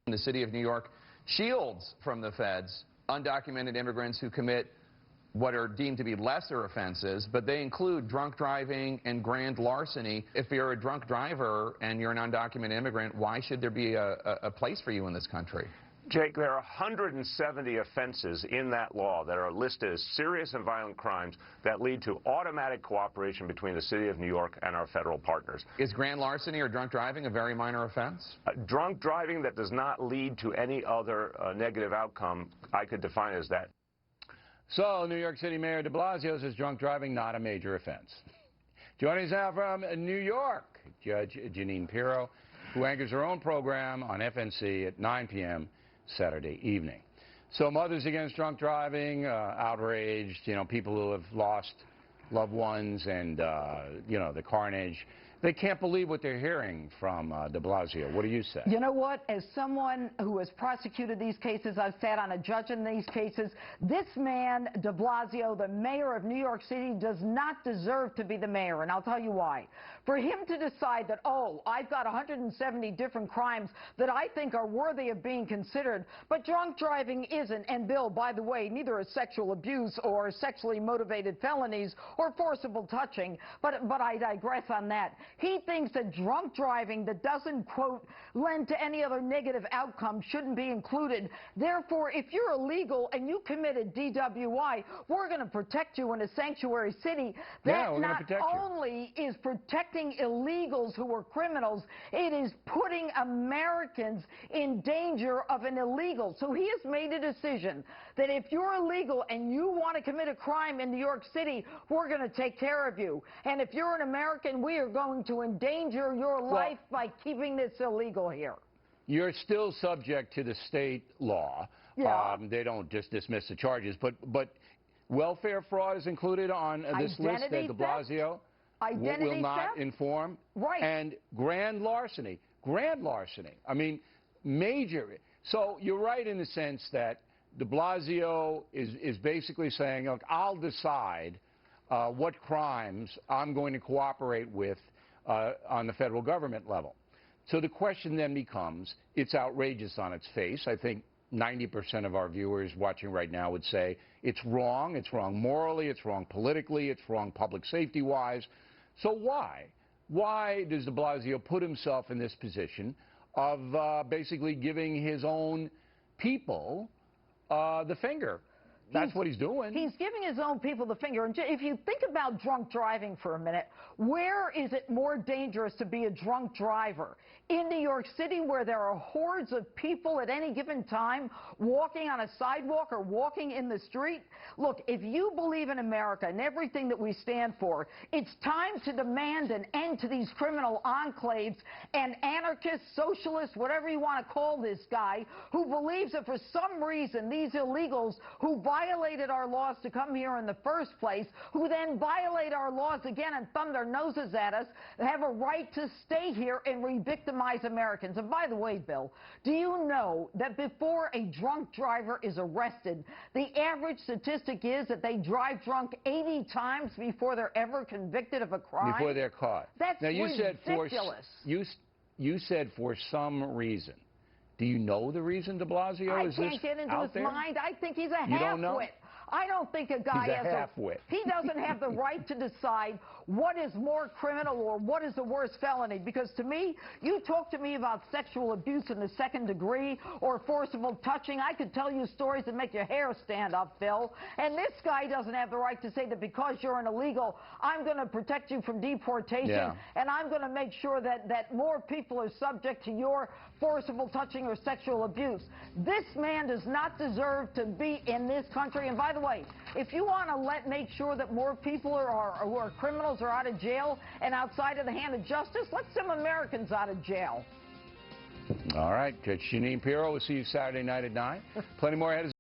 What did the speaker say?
The city of New York shields from the feds undocumented immigrants who commit what are deemed to be lesser offenses, but they include drunk driving and grand larceny. If you're a drunk driver and you're an undocumented immigrant, why should there be a place for you in this country? Jake, there are 170 offenses in that law that are listed as serious and violent crimes that lead to automatic cooperation between the city of New York and our federal partners. Is grand larceny or drunk driving a very minor offense? Drunk driving that does not lead to any other negative outcome, I could define as that. So, New York City Mayor de Blasio says drunk driving not a major offense. Joining us now from New York, Judge Jeanine Pirro, who anchors her own program on FNC at 9 p.m. Saturday evening. So Mothers Against Drunk Driving, outraged, people who have lost loved ones and, the carnage. They can't believe what they're hearing from de Blasio. What do you say? You know what? As someone who has prosecuted these cases, I've sat on a judge in these cases, this man, de Blasio, the mayor of New York City, does not deserve to be the mayor, and I'll tell you why. For him to decide that, oh, I've got 170 different crimes that I think are worthy of being considered, but drunk driving isn't, and Bill, by the way, neither is sexual abuse or sexually motivated felonies or forcible touching, but I digress on that. He thinks that drunk driving that doesn't, quote, lend to any other negative outcome shouldn't be included. Therefore, if you're illegal and you committed DWI, we're going to protect you in a sanctuary city. That not only is protecting illegals who are criminals, it is putting Americans in danger of an illegal. So he has made a decision that if you're illegal and you want to commit a crime in New York City, we're going to take care of you. And if you're an American, we are going to endanger your life by keeping this illegal here. You're still subject to the state law. Yeah. They don't just dismiss the charges, but welfare fraud is included on this list that de Blasio will not inform. Right. And grand larceny. I mean, major. So you're right in the sense that de Blasio is basically saying, look, I'll decide what crimes I'm going to cooperate with on the federal government level. So the question then becomes, it's outrageous on its face. I think 90% of our viewers watching right now would say it's wrong. It's wrong morally. It's wrong politically. It's wrong public safety-wise. So why? Why does de Blasio put himself in this position of basically giving his own people the finger? That's what he's doing. He's giving his own people the finger. And if you think about drunk driving for a minute, where is it more dangerous to be a drunk driver? In New York City, where there are hordes of people at any given time walking on a sidewalk or walking in the street? Look, if you believe in America and everything that we stand for, it's time to demand an end to these criminal enclaves and anarchists, socialists, whatever you want to call this guy, who believes that for some reason these illegals who violated our laws to come here in the first place, who then violate our laws again and thumb their noses at us, have a right to stay here and re-victimize Americans. And by the way, Bill, do you know that before a drunk driver is arrested, the average statistic is that they drive drunk 80 times before they're ever convicted of a crime? Before they're caught. That's now, ridiculous. You said for some reason. Do you know the reason de Blasio is this out there? I can't get into his mind. I think he's a half-wit. You don't know? I don't think a guy has half-wit. He doesn't have the right to decide what is more criminal or what is the worst felony. Because to me, you talk to me about sexual abuse in the second degree or forcible touching, I could tell you stories that make your hair stand up, Phil. And this guy doesn't have the right to say that because you're an illegal, I'm going to protect you from deportation, and I'm going to make sure that more people are subject to your forcible touching or sexual abuse. This man does not deserve to be in this country. And by the way, if you want to make sure that more people who are criminals are out of jail and outside of the hand of justice, let some Americans out of jail. All right, Judge Jeanine Pirro, we'll see you Saturday night at 9. Plenty more ahead.